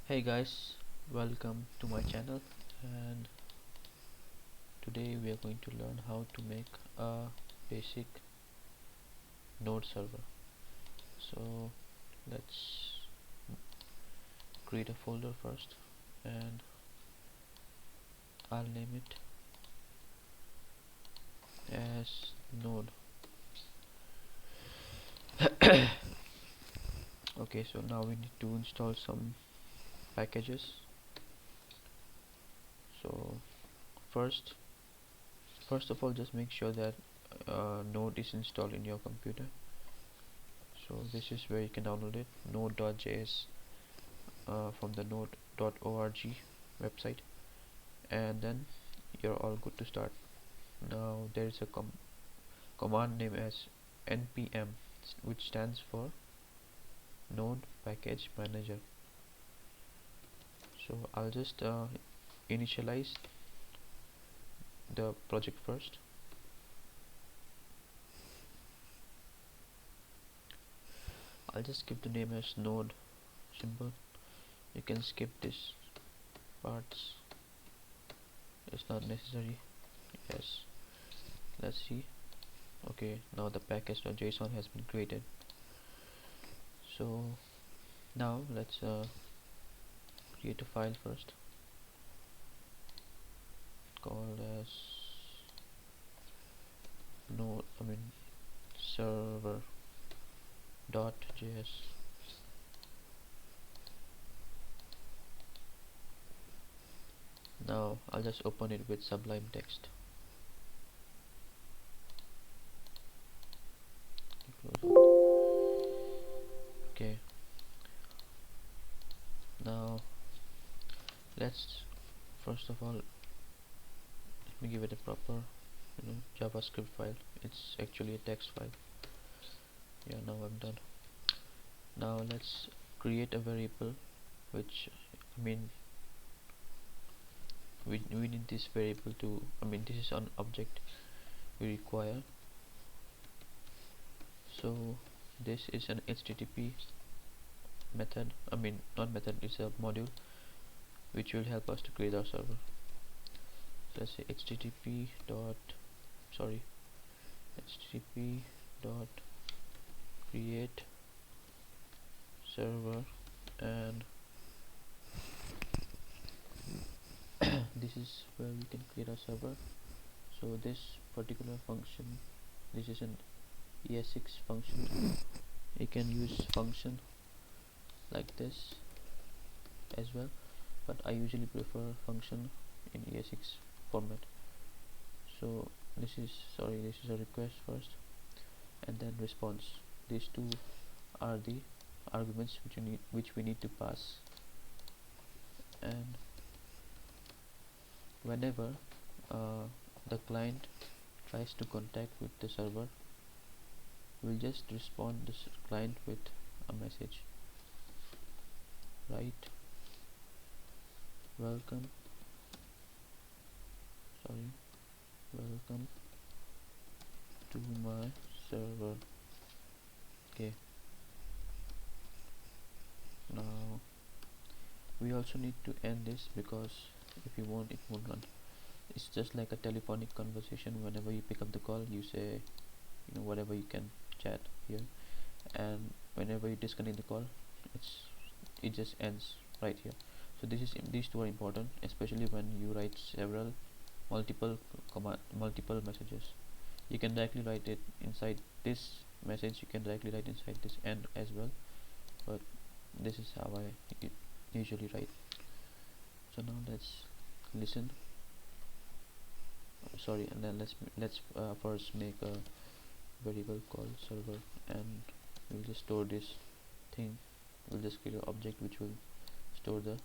Hey guys, welcome to my channel, and today we are going to learn how to make a basic node server. So let's create a folder first, and I'll name it as node. Okay, so now we need to install some packages. So first first of all, just make sure that node is installed in your computer. So this is where you can download it, node.js, from the node.org website, and then you're all good to start. Now there is a command name as npm, which stands for node package manager. So I'll just initialize the project first. I'll just give the name as node simple. You can skip this parts, it's not necessary. Yes, let's see. Okay, now the package.json has been created. So now let's create a file first called as node server.js. Now I'll just open it with Sublime Text. Okay, now let's first of all let me give it a proper JavaScript file. It's actually a text file. Yeah, now I'm done. Now let's create a variable, which we need this variable to this is an object we require. So this is an HTTP method, not method, it's a module which will help us to create our server. So let's say http dot create server, and this is where we can create a server. So this particular function, this is an ES6 function. You can use function like this as well, but I usually prefer function in ES6 format. So this is a request first, and then response. These two are the arguments which we need to pass. And whenever the client tries to contact with the server, we'll just respond this client with a message, right? welcome Welcome to my server. Okay, now we also need to end this, because if you won't, it won't run. It's just like a telephonic conversation. Whenever you pick up the call, you say whatever, you can chat here, and whenever you disconnect the call, it just ends right here. So these two are important, especially when you write multiple messages. You can directly write it inside this message, you can directly write inside this end as well, but this is how I usually write. So now let's listen. Sorry, and then let's first make a variable called server, and we'll just store this thing. We'll just create an object which will store the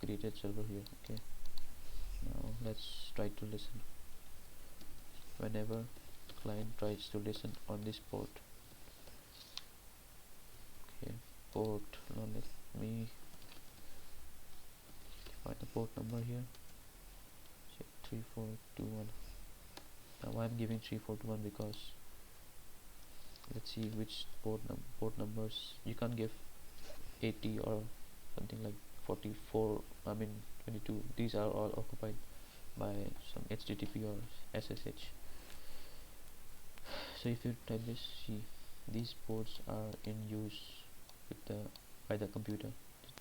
created server here. Okay, now let's try to listen. Whenever client tries to listen on this port, okay, port, now let me find the port number here. Say 3421. Now I'm giving 3421 because let's see which port numbers. You can't give 80 or something like 44, I mean 22, these are all occupied by some HTTP or SSH. So if you type this, see these ports are in use with the by the computer.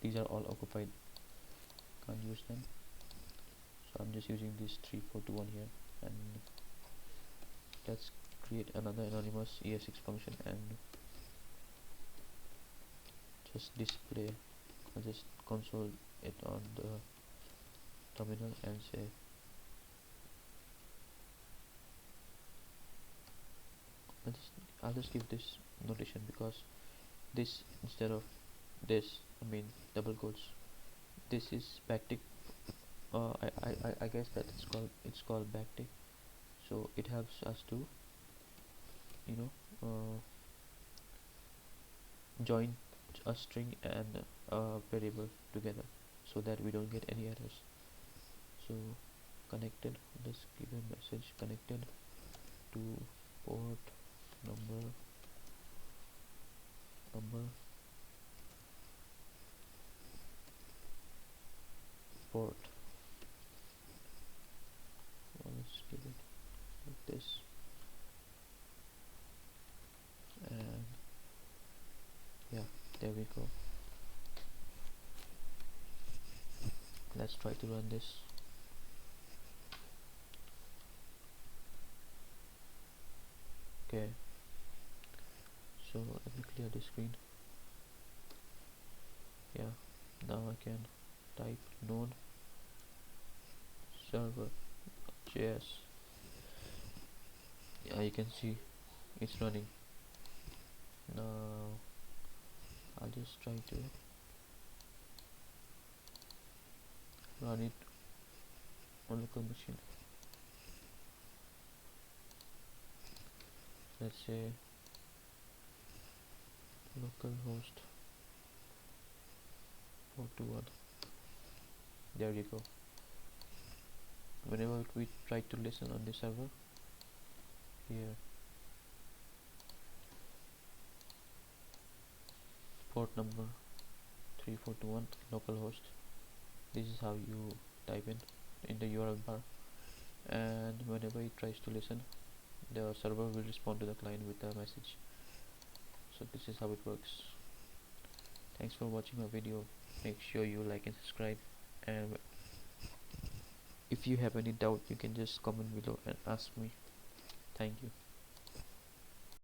These are all occupied, can't use them. So I'm just using this 3421 here, and let's create another anonymous ES6 function and just display. I'll just console it on the terminal and say I'll just give this notation, because this instead of this, I mean double quotes, this is backtick. I guess that it's called backtick. So it helps us to, you know, join a string and a variable together so that we don't get any errors. So connected, let's give a message connected to port number port. Let's give it like this, and yeah, there we go. Let's try to run this. Okay, so let me clear the screen. Yeah, now I can type node server js. Yeah, you can see it's running. Now I'll just try to run it on local machine. Let's say localhost 421. There you go. Whenever we try to listen on the server, here port number 3421 localhost, this is how you type in the URL bar, and whenever it tries to listen, the server will respond to the client with a message. So this is how it works. Thanks for watching my video. Make sure you like and subscribe, and if you have any doubt, you can just comment below and ask me. Thank you.